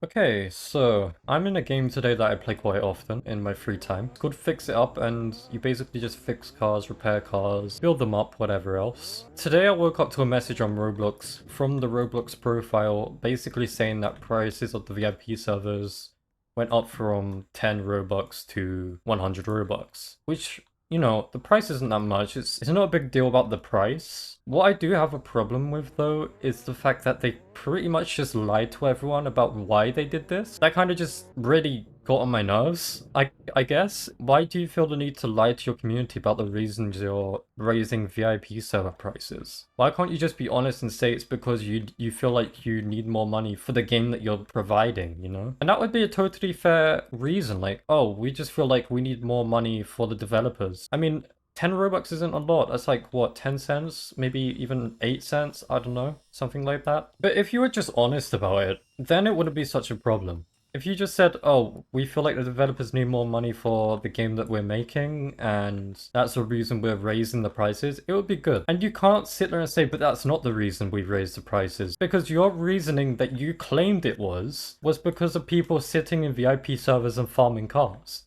Okay, so I'm in a game today that I play quite often in my free time. It's called Fix It Up, and you basically just fix cars, repair cars, build them up, whatever else. Today I woke up to a message on Roblox from the Roblox profile basically saying that prices of the VIP servers went up from 10 Robux to 100 Robux, which the price isn't that much. It's not a big deal about the price. What I do have a problem with, though, is the fact that they pretty much just lied to everyone about why they did this. That kind of just really got on my nerves, I guess. Why do you feel the need to lie to your community about the reasons you're raising VIP server prices? Why can't you just be honest and say it's because you feel like you need more money for the game that you're providing, you know? And that would be a totally fair reason, like, oh, we just feel like we need more money for the developers. I mean, 10 Robux isn't a lot. That's like, what, 10 cents? Maybe even 8 cents? I don't know. Something like that. But if you were just honest about it, then it wouldn't be such a problem. If you just said, oh, we feel like the developers need more money for the game that we're making, and that's the reason we're raising the prices, it would be good. And you can't sit there and say, but that's not the reason we raised the prices. Because your reasoning that you claimed it was because of people sitting in VIP servers and farming cars.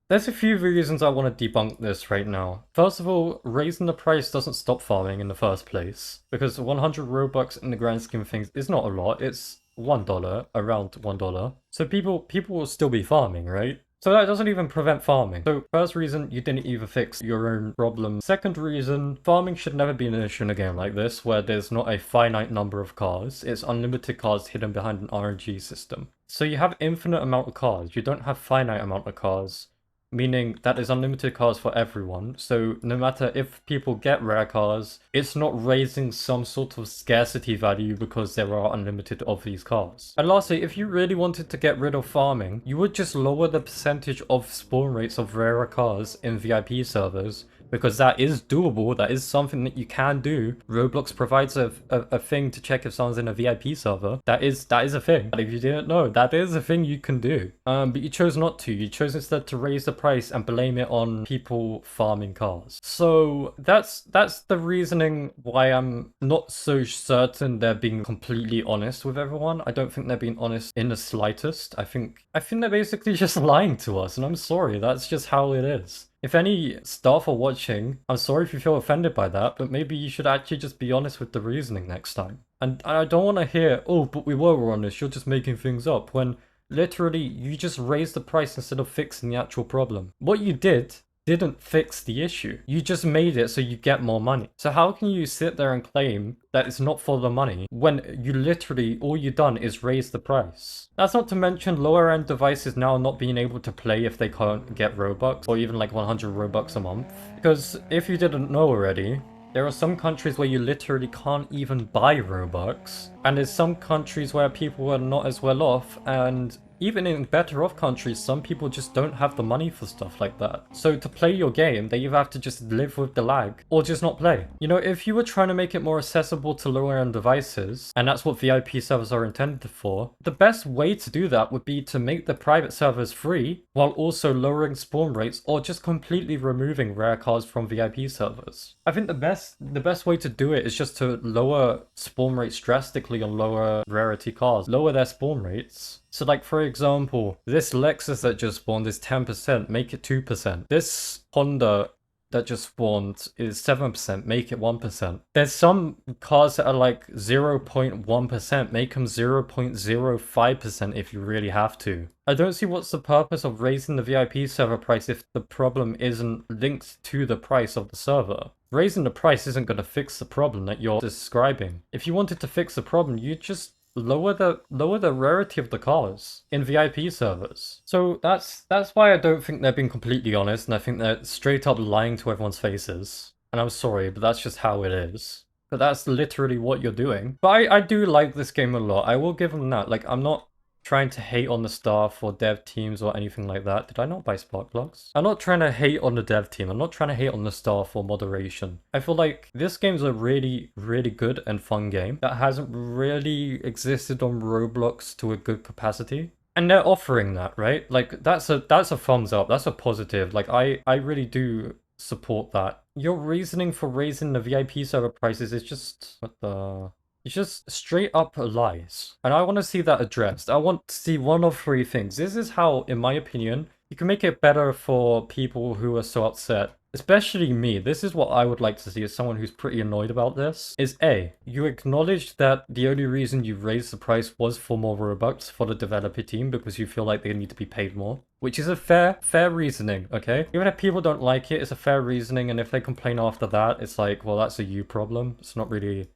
There's a few reasons I want to debunk this right now. First of all, raising the price doesn't stop farming in the first place, because 100 Robux in the grand scheme of things is not a lot. It's $1, around $1. So people will still be farming, right? So that doesn't even prevent farming. So first reason, you didn't even fix your own problem. Second reason, farming should never be an issue in a game like this, where there's not a finite number of cars. It's unlimited cars hidden behind an RNG system. So you have infinite amount of cars. You don't have finite amount of cars, meaning that there's unlimited cars for everyone. So no matter if people get rare cars, it's not raising some sort of scarcity value because there are unlimited of these cars. And lastly, if you really wanted to get rid of farming, you would just lower the percentage of spawn rates of rarer cars in VIP servers, because that is doable. That is something that you can do. Roblox provides a thing to check if someone's in a VIP server. That is a thing. But if you didn't know, that is a thing you can do. But you chose not to. You chose instead to raise the price and blame it on people farming cars. So that's the reasoning why I'm not so certain they're being completely honest with everyone. I don't think they're being honest in the slightest. I think they're basically just lying to us, and I'm sorry. That's just how it is. If any staff are watching, I'm sorry if you feel offended by that, but maybe you should actually just be honest with the reasoning next time. And I don't want to hear, oh, but we were honest, you're just making things up, when literally you just raised the price instead of fixing the actual problem. What you didn't fix the issue. You just made it so you get more money. So how can you sit there and claim that it's not for the money when you literally, all you've done is raise the price? That's not to mention lower end devices now not being able to play if they can't get Robux, or even like 100 Robux a month. Because if you didn't know already, there are some countries where you literally can't even buy Robux, and there's some countries where people are not as well off, and even in better off countries, some people just don't have the money for stuff like that. So to play your game, they either have to just live with the lag or just not play. You know, if you were trying to make it more accessible to lower end devices, and that's what VIP servers are intended for, the best way to do that would be to make the private servers free while also lowering spawn rates or just completely removing rare cars from VIP servers. I think the best way to do it is just to lower spawn rates drastically on lower rarity cars. Lower their spawn rates. So like, for example, this Lexus that just spawned is 10%, make it 2%. This Honda that just spawned is 7%, make it 1%. There's some cars that are like 0.1%, make them 0.05% if you really have to. I don't see what's the purpose of raising the VIP server price if the problem isn't linked to the price of the server. Raising the price isn't going to fix the problem that you're describing. If you wanted to fix the problem, you just lower the rarity of the cars in VIP servers. So that's why I don't think they're being completely honest, and I think they're straight up lying to everyone's faces. And I'm sorry, but that's just how it is. But that's literally what you're doing. But I do like this game a lot. I will give them that. Like, I'm not trying to hate on the staff or dev teams or anything like that. Did I not buy spark plugs? I'm not trying to hate on the dev team. I'm not trying to hate on the staff or moderation. I feel like this game's a really, really good and fun game that hasn't really existed on Roblox to a good capacity. And they're offering that, right? Like, that's a thumbs up. That's a positive. Like, I really do support that. Your reasoning for raising the VIP server prices is just... What the... It's just straight up lies. And I want to see that addressed. I want to see one of three things. This is how, in my opinion, you can make it better for people who are so upset. Especially me. This is what I would like to see as someone who's pretty annoyed about this. Is A, you acknowledge that the only reason you raised the price was for more Robux for the developer team because you feel like they need to be paid more. Which is a fair reasoning, okay? Even if people don't like it, it's a fair reasoning, and if they complain after that, it's like, well, that's a you problem. It's not really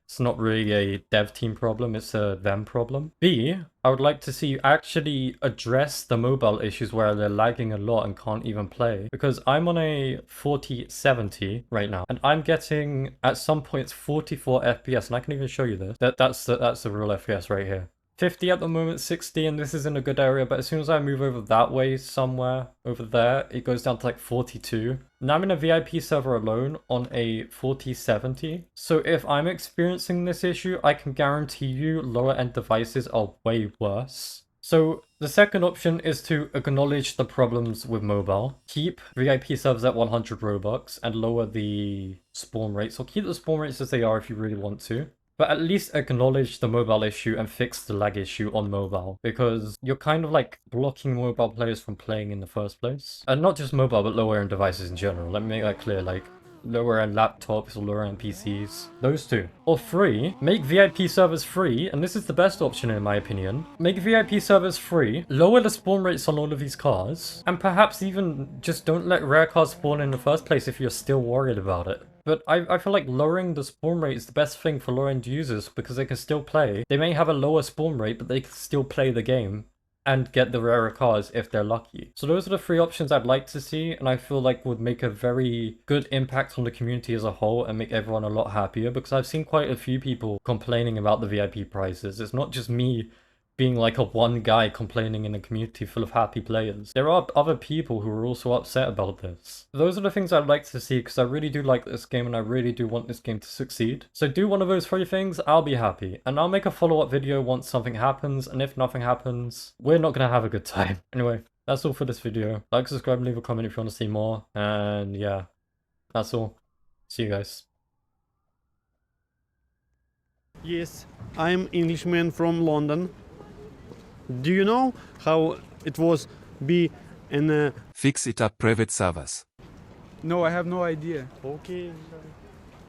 a dev team problem, it's a them problem. B, I would like to see you actually address the mobile issues where they're lagging a lot and can't even play. Because I'm on a 4070 right now, and I'm getting, at some points, 44 FPS, and I can even show you this. That's the real FPS right here. 50 at the moment, 60, and this is in a good area, but as soon as I move over that way somewhere over there, it goes down to like 42. Now I'm in a VIP server alone on a 4070. So if I'm experiencing this issue, I can guarantee you lower end devices are way worse. So the second option is to acknowledge the problems with mobile, keep VIP servers at 100 Robux and lower the spawn rates, or keep the spawn rates as they are if you really want to. But at least acknowledge the mobile issue and fix the lag issue on mobile, because you're kind of like blocking mobile players from playing in the first place. And not just mobile, but lower end devices in general. Let me make that clear, like lower end laptops or lower end PCs. Those two. Or three, make VIP servers free, and this is the best option in my opinion. Make VIP servers free, lower the spawn rates on all of these cars, and perhaps even just don't let rare cars spawn in the first place if you're still worried about it. But I feel like lowering the spawn rate is the best thing for low-end users because they can still play. They may have a lower spawn rate, but they can still play the game and get the rarer cars if they're lucky. So those are the three options I'd like to see, and I feel like would make a very good impact on the community as a whole and make everyone a lot happier, because I've seen quite a few people complaining about the VIP prices. It's not just me being like a one guy complaining in a community full of happy players. There are other people who are also upset about this. Those are the things I'd like to see because I really do like this game and I really do want this game to succeed. So do one of those three things, I'll be happy. And I'll make a follow-up video once something happens, and if nothing happens, we're not gonna have a good time. Anyway, that's all for this video. Like, subscribe, and leave a comment if you want to see more. And yeah, that's all. See you guys. Yes, I'm Englishman from London. Do you know how it was be in a Fix It Up private servers? No, I have no idea. Okay.